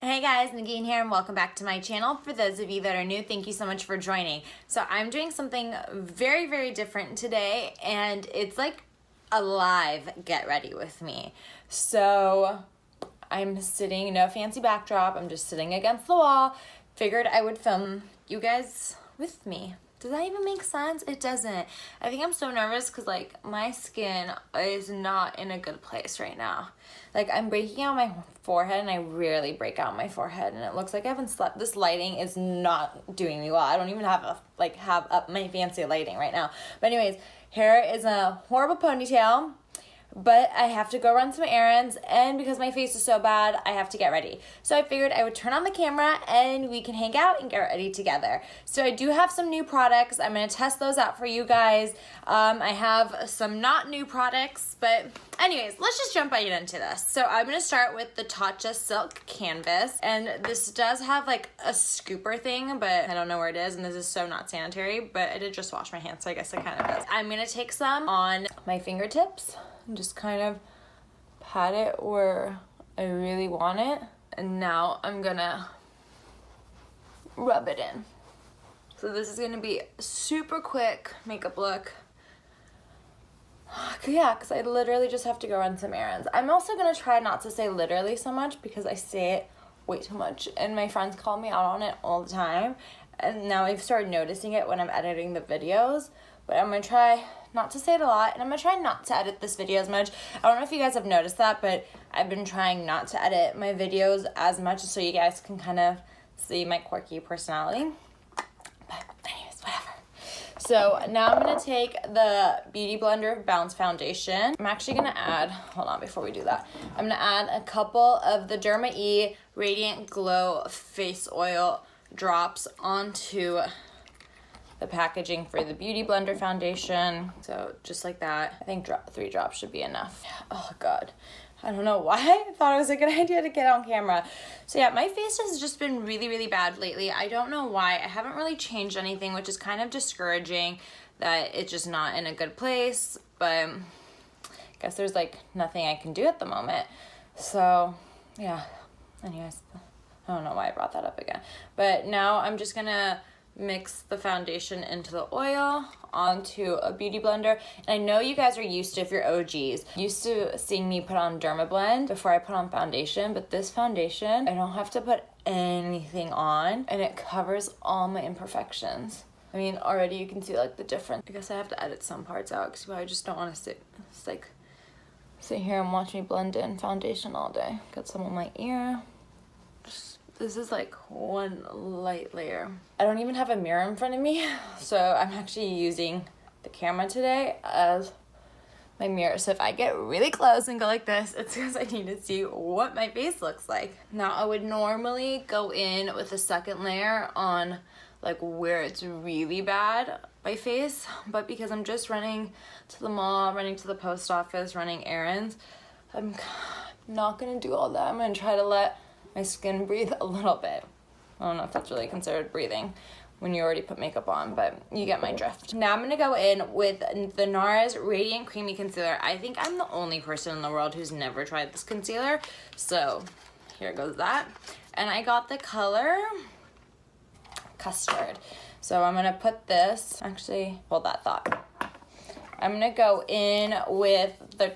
Hey guys, Neghin here and welcome back to my channel. For those of you that are new, thank you so much for joining. So I'm doing something very, very different today and it's like a live get ready with me. So I'm sitting, no fancy backdrop, I'm just sitting against the wall. Figured I would film you guys with me. Does that even make sense? It doesn't. I think I'm so nervous because like my skin is not in a good place right now. Like I'm breaking out my forehead and I rarely break out my forehead and it looks like I haven't slept. This lighting is not doing me well. I don't even have up my fancy lighting right now. But anyways, hair is a horrible ponytail. But I have to go run some errands, and because my face is so bad, I have to get ready. So I figured I would turn on the camera and we can hang out and get ready together. So I do have some new products. I'm going to test those out for you guys. I have some not new products, but anyways, let's just jump right into this. So I'm going to start with the Tatcha Silk Canvas, and this does have like a scooper thing, but I don't know where it is, and this is so not sanitary, but I did just wash my hands, so I guess it kind of is. I'm going to take some on my fingertips and just kind of pat it where I really want it. And now I'm gonna rub it in. So this is gonna be a super quick makeup look. Yeah, because I literally just have to go run some errands. I'm also gonna try not to say literally so much because I say it way too much and my friends call me out on it all the time. And now I've started noticing it when I'm editing the videos. But I'm gonna try not to say it a lot, and I'm gonna try not to edit this video as much. I don't know if you guys have noticed that, but I've been trying not to edit my videos as much so you guys can kind of see my quirky personality. But anyways, whatever. So now I'm gonna take the BeautyBlender Bounce Foundation. I'm actually gonna add, hold on before we do that, I'm gonna add a couple of the Derma E Radiant Glow Face Oil drops onto the packaging for the BeautyBlender foundation. So just like that. I think 3 drops should be enough. Oh God. I don't know why I thought it was a good idea to get on camera. So yeah, my face has just been really, really bad lately. I don't know why. I haven't really changed anything, which is kind of discouraging that it's just not in a good place. But I guess there's like nothing I can do at the moment. So yeah, anyways, I don't know why I brought that up again. But now I'm just gonna mix the foundation into the oil onto a beauty blender. And I know you guys are used to, if you're OGs, used to seeing me put on Dermablend before I put on foundation, but this foundation, I don't have to put anything on and it covers all my imperfections. I mean, already you can see like the difference. I guess I have to edit some parts out because I just don't want to sit here and watch me blend in foundation all day. Got some on my ear. This is like one light layer. I don't even have a mirror in front of me, so I'm actually using the camera today as my mirror. So if I get really close and go like this, it's because I need to see what my face looks like. Now I would normally go in with a second layer on like where it's really bad, my face, but because I'm just running to the mall, running to the post office, running errands, I'm not gonna do all that. I'm gonna try to let my skin breathe a little bit. I don't know if that's really considered breathing when you already put makeup on, but you get my drift. Now I'm gonna go in with the Nars Radiant Creamy Concealer. I think I'm the only person in the world who's never tried this concealer, so here goes that. And I got the color Custard. So I'm gonna put this, actually, hold that thought. I'm gonna go in with the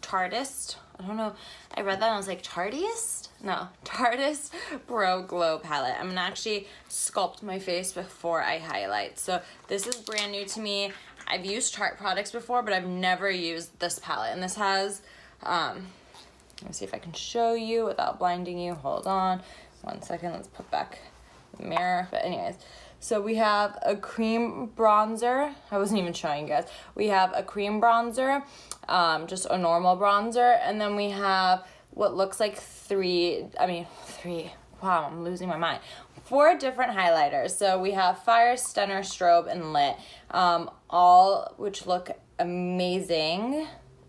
Tartist. I don't know, I read that and I was like, Tartist? No, Tartist Pro Glow Palette. I'm gonna actually sculpt my face before I highlight. So this is brand new to me. I've used Tarte products before, but I've never used this palette. And this has, let me see if I can show you without blinding you. Hold on, 1 second, let's put back the mirror. But anyways, so we have a cream bronzer. I wasn't even showing you guys. We have a cream bronzer, just a normal bronzer, and then we have what looks like three, wow, I'm losing my mind. 4 different highlighters. So we have Fire, Stunner, Strobe, and Lit, all which look amazing,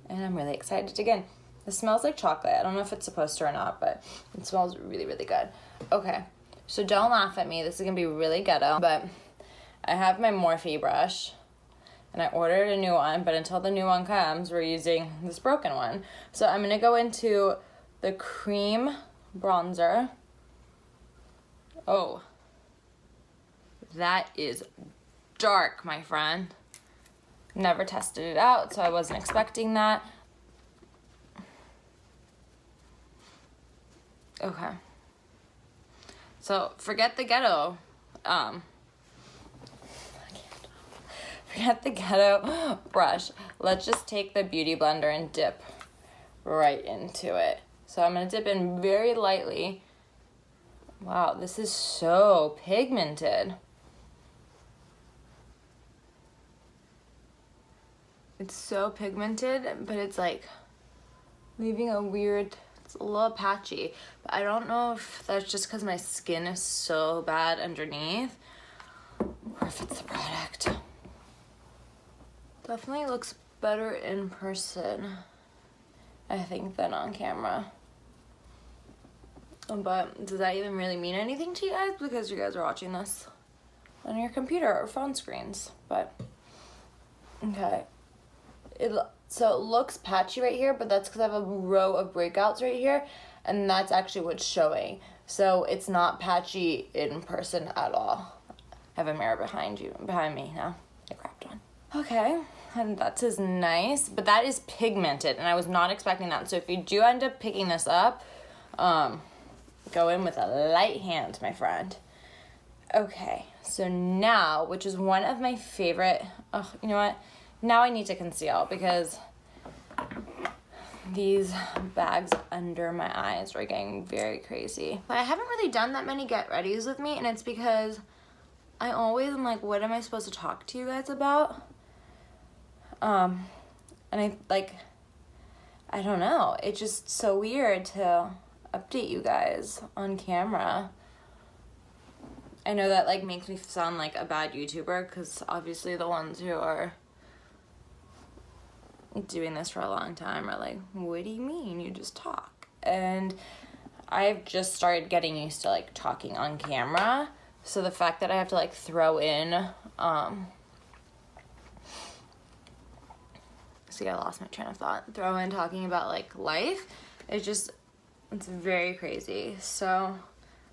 and I'm really excited to dig in. It smells like chocolate. I don't know if it's supposed to or not, but it smells really, really good. Okay. So don't laugh at me, this is gonna be really ghetto, but I have my Morphe brush and I ordered a new one, but until the new one comes, we're using this broken one. So I'm gonna go into the cream bronzer. Oh, that is dark, my friend. Never tested it out, so I wasn't expecting that. Okay. So forget the ghetto. Forget the ghetto brush. Let's just take the Beauty Blender and dip right into it. So I'm gonna dip in very lightly. Wow, this is so pigmented. It's so pigmented, but it's like leaving a weird, it's a little patchy. But I don't know if that's just because my skin is so bad underneath or if it's the product. Definitely looks better in person, I think, than on camera. But does that even really mean anything to you guys? Because you guys are watching this on your computer or phone screens. But, okay. So it looks patchy right here, but that's because I have a row of breakouts right here, and that's actually what's showing. So it's not patchy in person at all. I have a mirror behind me now. I grabbed one. Okay, and that's as nice, but that is pigmented, and I was not expecting that. So if you do end up picking this up, go in with a light hand, my friend. Okay, so now, which is one of my favorite, oh, you know what? Now I need to conceal because these bags under my eyes are getting very crazy. But I haven't really done that many get readies with me, and it's because I always am like, what am I supposed to talk to you guys about? And I don't know. It's just so weird to update you guys on camera. I know that like makes me sound like a bad YouTuber, because obviously the ones who are doing this for a long time are like, what do you mean you just talk? And I've just started getting used to like talking on camera, so the fact that I have to like throw in see, I lost my train of thought. Throw in talking about like life, it's very crazy. So,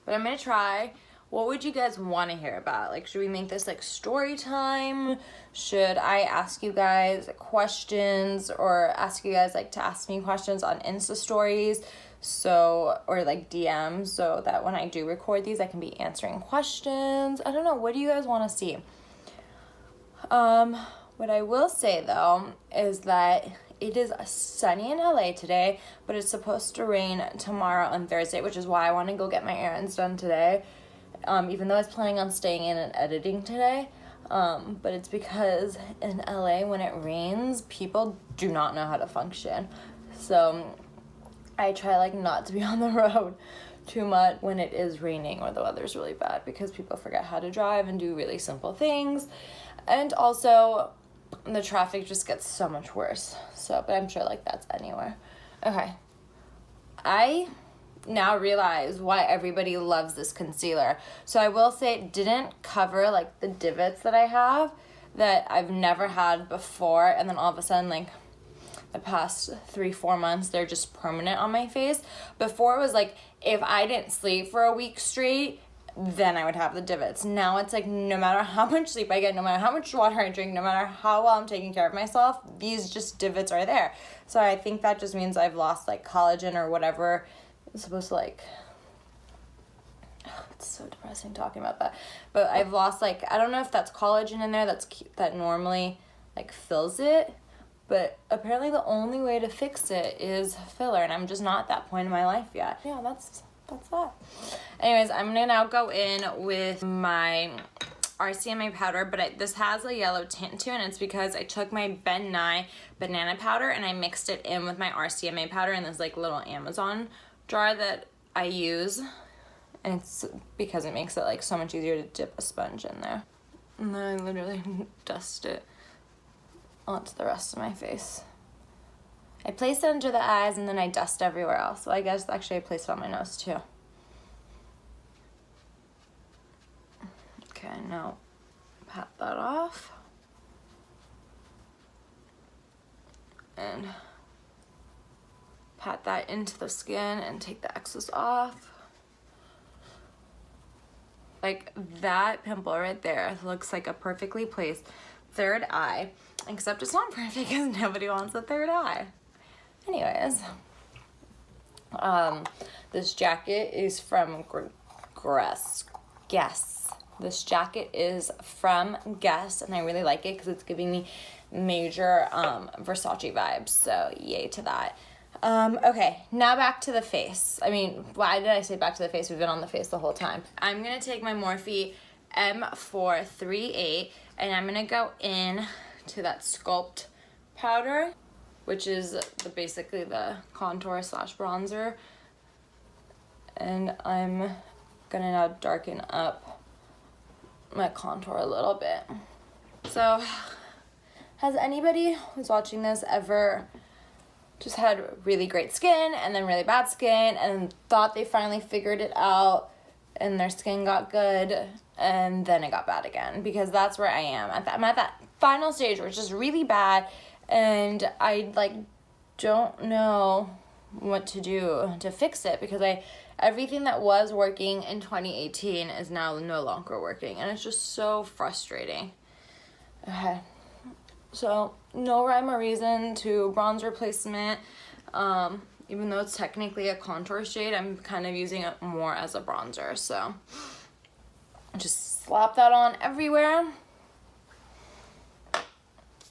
but I'm gonna try. What would you guys want to hear about? Like, should we make this like story time? Should I ask you guys questions, or ask you guys like to ask me questions on Insta stories? So, or like DMs, so that when I do record these, I can be answering questions. I don't know. What do you guys want to see? What I will say though is that it is sunny in LA today, but it's supposed to rain tomorrow and Thursday, which is why I want to go get my errands done today. Even though I was planning on staying in and editing today, but it's because in LA when it rains, people do not know how to function. So I try like not to be on the road too much when it is raining or the weather's really bad, because people forget how to drive and do really simple things. And also the traffic just gets so much worse. So, but I'm sure like that's anywhere. Okay. I now realize why everybody loves this concealer. So I will say it didn't cover like the divots that I have that I've never had before, and then all of a sudden like the past 3-4 months they're just permanent on my face. Before it was like if I didn't sleep for a week straight, then I would have the divots. Now it's like no matter how much sleep I get, no matter how much water I drink, no matter how well I'm taking care of myself, these just divots are there. So I think that just means I've lost like collagen or whatever. It's supposed to like, oh, it's so depressing talking about that. But I've lost like, I don't know if that's collagen in there that normally like fills it. But apparently the only way to fix it is filler, and I'm just not at that point in my life yet. Yeah, that's that. Anyways, I'm gonna now go in with my RCMA powder, but this has a yellow tint to it, and it's because I took my Ben Nye banana powder and I mixed it in with my RCMA powder in this like little Amazon jar that I use, and it's because it makes it like so much easier to dip a sponge in there. And then I literally dust it onto the rest of my face. I place it under the eyes and then I dust everywhere else. So I guess actually I place it on my nose too. Okay, now pat that off. pat that into the skin and take the excess off. Like that pimple right there looks like a perfectly placed third eye, except it's not perfect because nobody wants a third eye. Anyways, this jacket is from Guess. This jacket is from Guess, and I really like it because it's giving me major Versace vibes, so yay to that. Okay, now back to the face. I mean, why did I say back to the face? We've been on the face the whole time. I'm going to take my Morphe M438, and I'm going to go in to that Sculpt powder, which is basically the contour slash bronzer. And I'm going to now darken up my contour a little bit. So, has anybody who's watching this ever just had really great skin and then really bad skin and thought they finally figured it out and their skin got good and then it got bad again? Because that's where I am. I'm at that final stage where it's just really bad and I like don't know what to do to fix it, because everything that was working in 2018 is now no longer working, and it's just so frustrating. Okay. So, no rhyme or reason to bronze replacement. Even though it's technically a contour shade, I'm kind of using it more as a bronzer. So, just slap that on everywhere.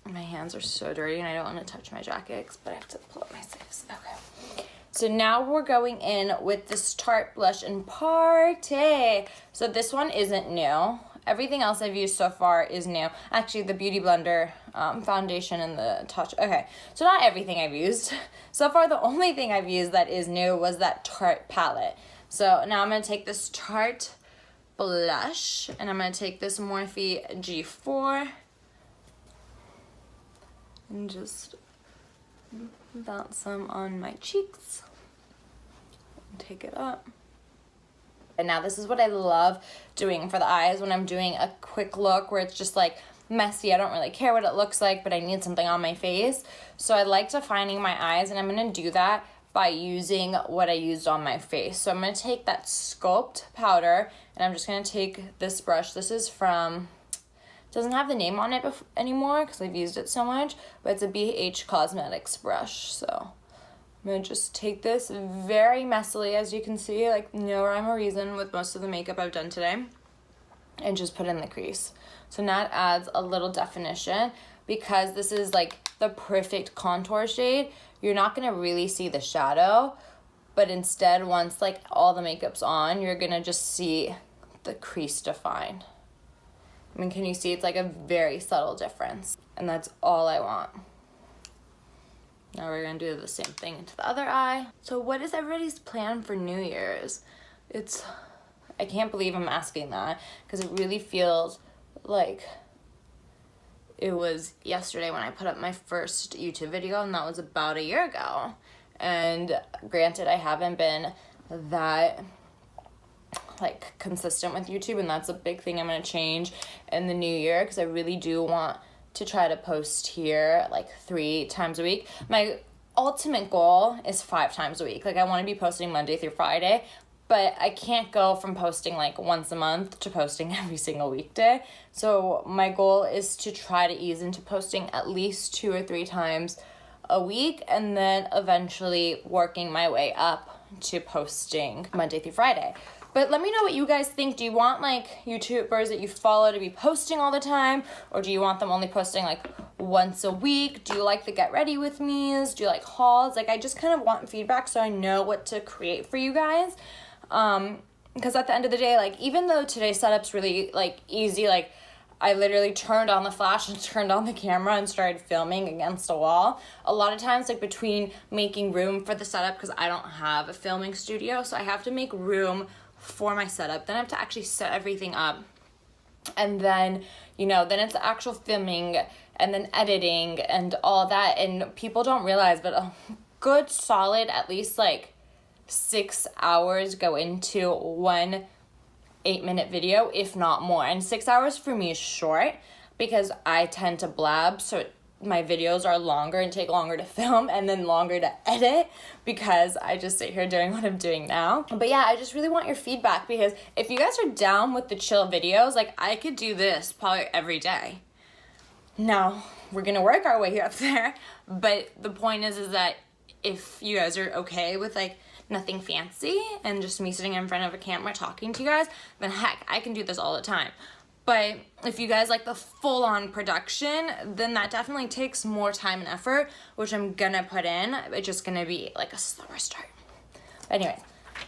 My hands are so dirty and I don't want to touch my jacket, but I have to pull up my sleeves. Okay. So now we're going in with this Tarte Blush and Party. So this one isn't new. Everything else I've used so far is new. Actually, the BeautyBlender foundation and the Tatcha. Okay, so not everything I've used. So far, the only thing I've used that is new was that Tarte palette. So now I'm going to take this Tarte blush, and I'm going to take this Morphe G4 and just bounce some on my cheeks. Take it up. And now this is what I love doing for the eyes when I'm doing a quick look where it's just like messy. I don't really care what it looks like, but I need something on my face. So I like defining my eyes, and I'm going to do that by using what I used on my face. So I'm going to take that Sculpt powder, and I'm just going to take this brush. This is from, it doesn't have the name on it anymore because I've used it so much, but it's a BH Cosmetics brush. So I'm going to just take this very messily, as you can see, like no rhyme or reason with most of the makeup I've done today, and just put in the crease. So now it adds a little definition. Because this is like the perfect contour shade, you're not going to really see the shadow, but instead once like all the makeup's on, you're going to just see the crease defined. I mean, can you see? It's like a very subtle difference, and that's all I want. Now we're going to do the same thing into the other eye. So what is everybody's plan for New Year's? I can't believe I'm asking that, because it really feels like it was yesterday when I put up my first YouTube video, and that was about a year ago. And granted, I haven't been that like consistent with YouTube, and that's a big thing I'm going to change in the new year, because I really do want to try to post here like 3 times a week. My ultimate goal is 5 times a week. Like I want to be posting Monday through Friday, but I can't go from posting like once a month to posting every single weekday. So my goal is to try to ease into posting at least 2 or 3 times a week, and then eventually working my way up to posting Monday through Friday. But let me know what you guys think. Do you want like YouTubers that you follow to be posting all the time? Or do you want them only posting like once a week? Do you like the get ready with me's? Do you like hauls? Like I just kind of want feedback so I know what to create for you guys. Because at the end of the day, like even though today's setup's really like easy, like I literally turned on the flash and turned on the camera and started filming against a wall. A lot of times, like between making room for the setup, because I don't have a filming studio, so I have to make room for my setup. Then I have to actually set everything up. And then, then it's the actual filming and then editing and all that. And people don't realize, but a good solid, at least like 6 hours go into one 8-minute video, if not more. And 6 hours for me is short because I tend to blab, so it my videos are longer and take longer to film and then longer to edit because I just sit here doing what I'm doing now. But yeah, I just really want your feedback, because if you guys are down with the chill videos, like I could do this probably every day. Now, we're gonna work our way up there, but the point is that if you guys are okay with like nothing fancy and just me sitting in front of a camera talking to you guys, then heck, I can do this all the time. But if you guys like the full-on production, then that definitely takes more time and effort, which I'm gonna put in. It's just gonna be like a slower start. But anyways,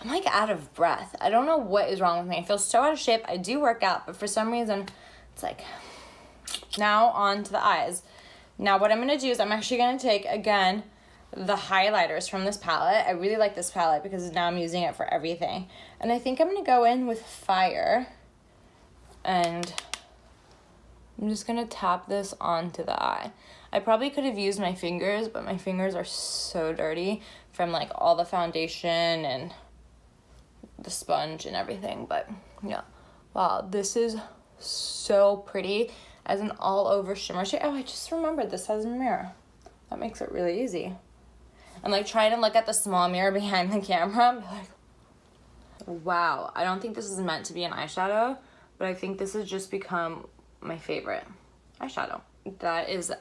I'm like out of breath. I don't know what is wrong with me. I feel so out of shape. I do work out, but for some reason, it's like, now on to the eyes. Now what I'm gonna do is I'm actually gonna take, again, the highlighters from this palette. I really like this palette because now I'm using it for everything. And I think I'm gonna go in with Fire. And I'm just gonna tap this onto the eye. I probably could have used my fingers, but my fingers are so dirty from like all the foundation and the sponge and everything. But yeah, wow, this is so pretty as an all over shimmer shade. Oh, I just remembered this has a mirror. That makes it really easy. I'm like trying to look at the small mirror behind the camera and be like, wow, I don't think this is meant to be an eyeshadow, but I think this has just become my favorite eyeshadow. That is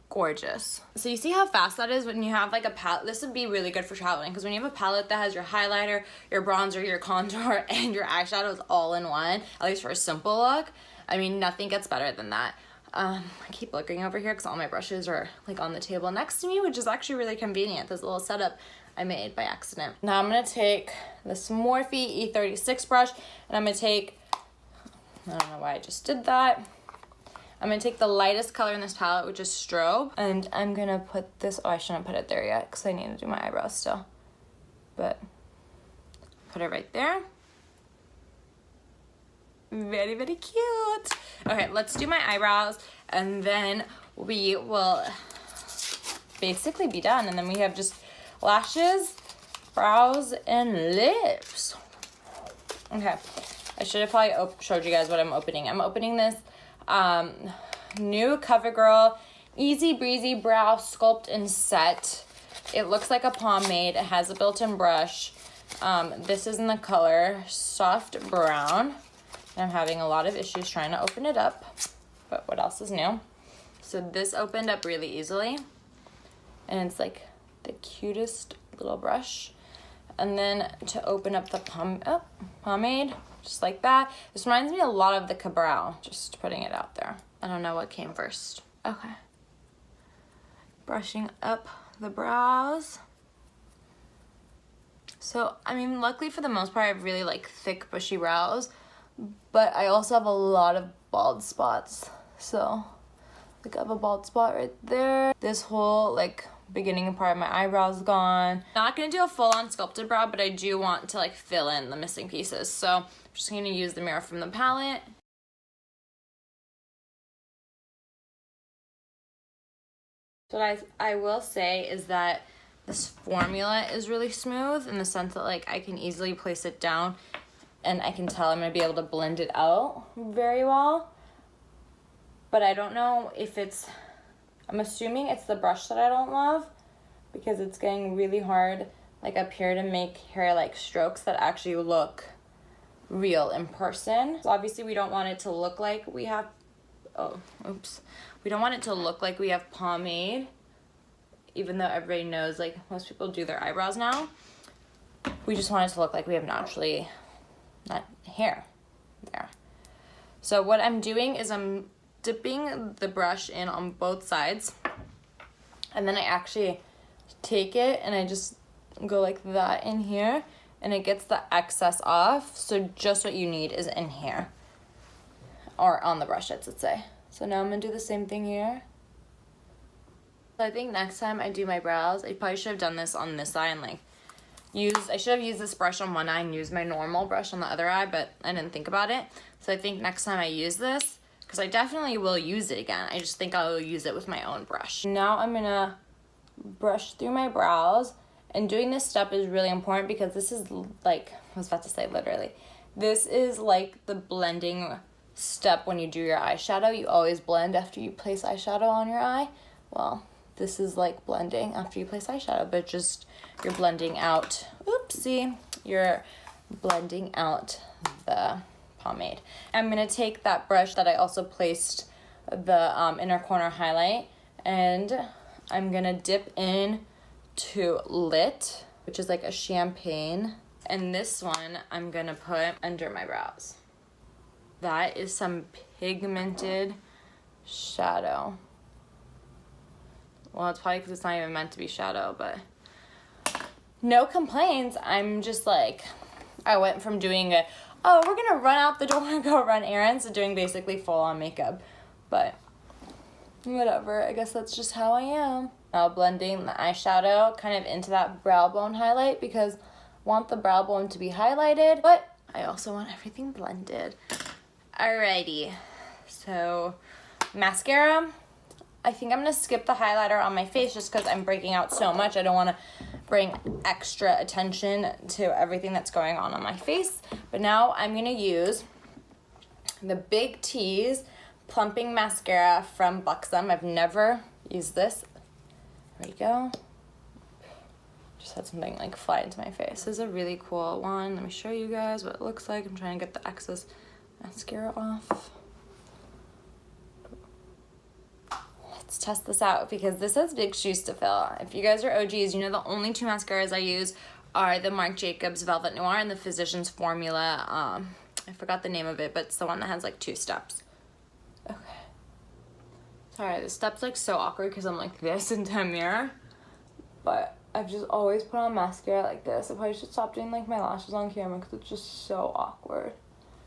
gorgeous. So you see how fast that is when you have like a palette? This would be really good for traveling, because when you have a palette that has your highlighter, your bronzer, your contour, and your eyeshadows all in one, at least for a simple look, I mean, nothing gets better than that. I keep looking over here because all my brushes are like on the table next to me, which is actually really convenient. This little setup I made by accident. Now I'm gonna take this Morphe E36 brush, and I'm gonna take, I don't know why I just did that. I'm gonna take the lightest color in this palette, which is Strobe, and I'm gonna put this, oh, I shouldn't put it there yet because I need to do my eyebrows still. But put it right there. Very, very cute. Okay, let's do my eyebrows, and then we will basically be done. And then we have just lashes, brows, and lips. Okay, I should have probably showed you guys what I'm opening. I'm opening this new Covergirl Easy Breezy Brow Sculpt and Set. It looks like a pomade. It has a built-in brush. This is in the color Soft Brown. And I'm having a lot of issues trying to open it up, but what else is new? So this opened up really easily, and it's like the cutest little brush. And then to open up the pomade, just like that. This reminds me a lot of the Cabral, just putting it out there. I don't know what came first. Okay. Brushing up the brows. So, I mean, luckily for the most part, I have really like thick, bushy brows, but I also have a lot of bald spots. So, like I have a bald spot right there. This whole like beginning part of my eyebrows gone. Not gonna do a full-on sculpted brow, but I do want to like fill in the missing pieces. So I'm just gonna use the mirror from the palette. What I will say is that this formula is really smooth in the sense that like I can easily place it down and I can tell I'm gonna be able to blend it out very well. But I don't know if it's, I'm assuming it's the brush that I don't love, because it's getting really hard like up here to make hair like strokes that actually look real in person. So obviously we don't want it to look like we have, we don't want it to look like we have pomade, even though everybody knows like most people do their eyebrows now. We just want it to look like we have naturally not hair there. So what I'm doing is I'm dipping the brush in on both sides, and then I actually take it and I just go like that in here, and it gets the excess off. So just what you need is in here, or on the brush, I should say. So now I'm gonna do the same thing here. So I think next time I do my brows, I probably should have done this on this eye and like I should have used this brush on one eye and used my normal brush on the other eye, but I didn't think about it. So I think next time I use this, because I definitely will use it again, I just think I'll use it with my own brush. Now I'm gonna brush through my brows, and doing this step is really important because this is like, I was about to say literally, this is like the blending step when you do your eyeshadow. You always blend after you place eyeshadow on your eye. well, this is like blending after you place eyeshadow, but just you're blending out, oopsie, you're blending out the pomade. I'm gonna take that brush that I also placed the inner corner highlight, and I'm gonna dip in to Lit, which is like a champagne, and this one I'm gonna put under my brows. That is some pigmented shadow. Well, it's probably because it's not even meant to be shadow, but no complaints. I'm just like, I went from doing oh, we're gonna run out the door and go run errands, to doing basically full-on makeup. But whatever, I guess that's just how I am. Now blending the eyeshadow kind of into that brow bone highlight, because I want the brow bone to be highlighted, but I also want everything blended. Alrighty, so mascara. I think I'm gonna skip the highlighter on my face just because I'm breaking out so much. I don't wanna bring extra attention to everything that's going on my face. But now I'm gonna use the Big T's Plumping Mascara from Buxom. I've never used this. There we go. Just had something like fly into my face. This is a really cool one. Let me show you guys what it looks like. I'm trying to get the excess mascara off. Let's test this out because this has big shoes to fill. If you guys are OGs, you know the only two mascaras I use are the Marc Jacobs Velvet Noir and the Physicians Formula. I forgot the name of it, but it's the one that has like 2 steps. Okay. Sorry, the step's like so awkward because I'm like this into a mirror. But I've just always put on mascara like this. I probably should stop doing like my lashes on camera because it's just so awkward.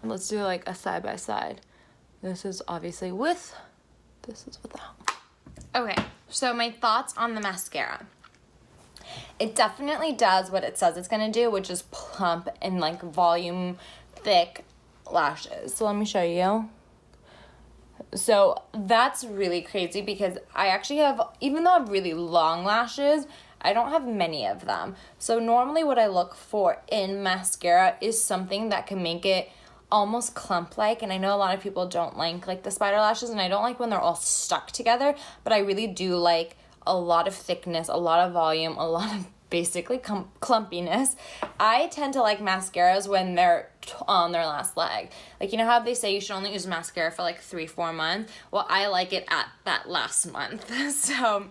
Let's do like a side by side. This is obviously with, this is without. Okay, so my thoughts on the mascara. It definitely does what it says it's gonna do, which is plump and like volume, thick lashes. So let me show you. So that's really crazy because I actually have, even though I have really long lashes, I don't have many of them. So normally what I look for in mascara is something that can make it almost clump-like, and I know a lot of people don't like the spider lashes, and I don't like when they're all stuck together, but I really do like a lot of thickness, a lot of volume, a lot of basically clumpiness. I tend to like mascaras when they're on their last leg. Like, you know how they say you should only use mascara for like 3-4 months? Well, I like it at that last month. So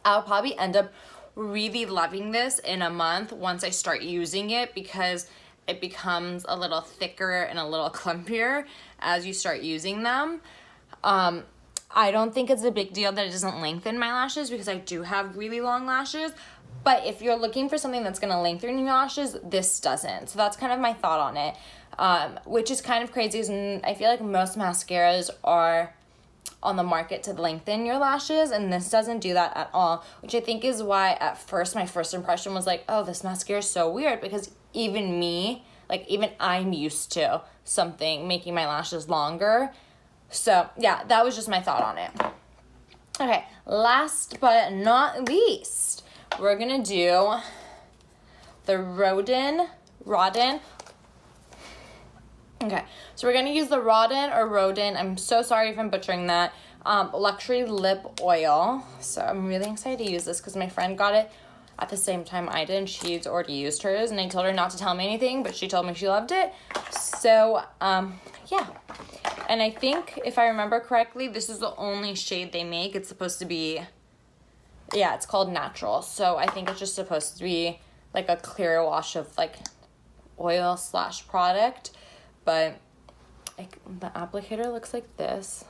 I'll probably end up really loving this in a month once I start using it, because it becomes a little thicker and a little clumpier as you start using them. I don't think it's a big deal that it doesn't lengthen my lashes because I do have really long lashes. But if you're looking for something that's gonna lengthen your lashes, this doesn't. So that's kind of my thought on it, which is kind of crazy. I feel like most mascaras are on the market to lengthen your lashes, and this doesn't do that at all, which I think is why at first my first impression was like, oh, this mascara is so weird, because even me, like even I'm used to something making my lashes longer. So yeah, that was just my thought on it. Okay, last but not least, we're gonna do the Rodin. Okay, so we're gonna use the Rodin, I'm so sorry if I'm butchering that, luxury lip oil. So I'm really excited to use this because my friend got it at the same time I did, and she's already used hers, and I told her not to tell me anything, but she told me she loved it. So yeah, and I think if I remember correctly, this is the only shade they make. It's supposed to be, yeah, it's called Natural, so I think it's just supposed to be like a clear wash of like oil / product. But like the applicator looks like this,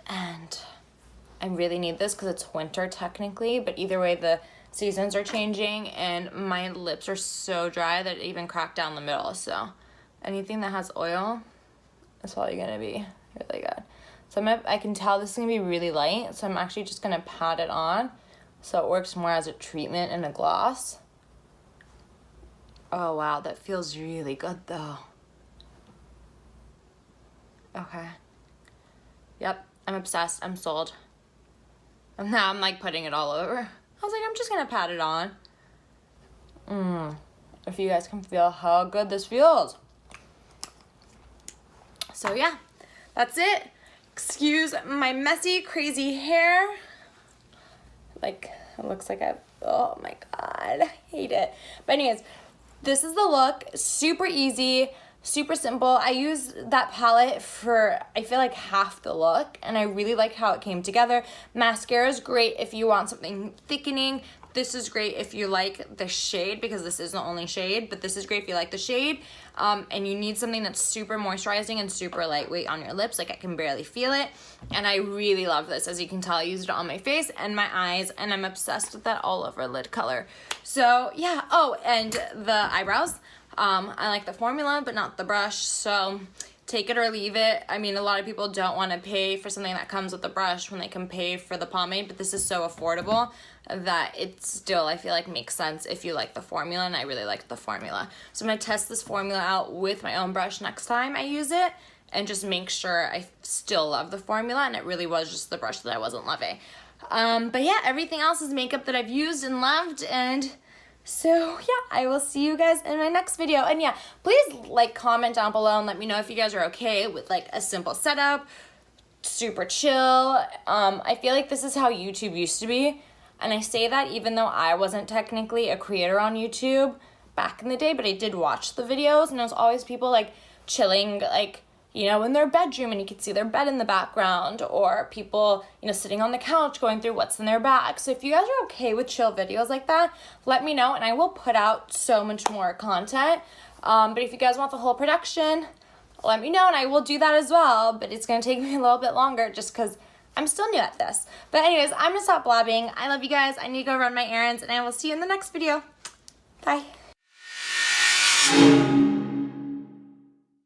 and I really need this because it's winter technically, but either way the seasons are changing and my lips are so dry that it even cracked down the middle. So anything that has oil is probably gonna be really good. So I can tell this is gonna be really light, so I'm actually just gonna pat it on so it works more as a treatment and a gloss. Oh wow, that feels really good though. Okay. Yep, I'm obsessed, I'm sold. And now I'm like putting it all over. I was like, I'm just gonna pat it on. If you guys can feel how good this feels. So yeah, that's it. Excuse my messy, crazy hair. Like, it looks like oh my God, I hate it. But anyways, this is the look. Super easy, super simple. I used that palette for, I feel like, half the look, and I really like how it came together. Mascara is great if you want something thickening. This is great if you like the shade, because this is the only shade, but this is great if you like the shade, and you need something that's super moisturizing and super lightweight on your lips. Like, I can barely feel it, and I really love this. As you can tell, I used it on my face and my eyes, and I'm obsessed with that all over lid color. So yeah, oh, and the eyebrows. I like the formula, but not the brush, so take it or leave it. I mean, a lot of people don't want to pay for something that comes with a brush when they can pay for the pomade, but this is so affordable that it still, I feel like, makes sense if you like the formula, and I really like the formula. So I'm going to test this formula out with my own brush next time I use it, and just make sure I still love the formula, and it really was just the brush that I wasn't loving. But yeah, everything else is makeup that I've used and loved, and so yeah, I will see you guys in my next video. And yeah, please like, comment down below and let me know if you guys are okay with like a simple setup, super chill. I feel like this is how YouTube used to be, and I say that even though I wasn't technically a creator on YouTube back in the day, but I did watch the videos, and it was always people like chilling, like, you know, in their bedroom, and you could see their bed in the background, or people, you know, sitting on the couch going through what's in their bag. So if you guys are okay with chill videos like that, let me know, and I will put out so much more content. But if you guys want the whole production, let me know, and I will do that as well, but it's gonna take me a little bit longer just because I'm still new at this. But anyways, I'm gonna stop blabbing. I love you guys. I need to go run my errands, and I will see you in the next video. Bye.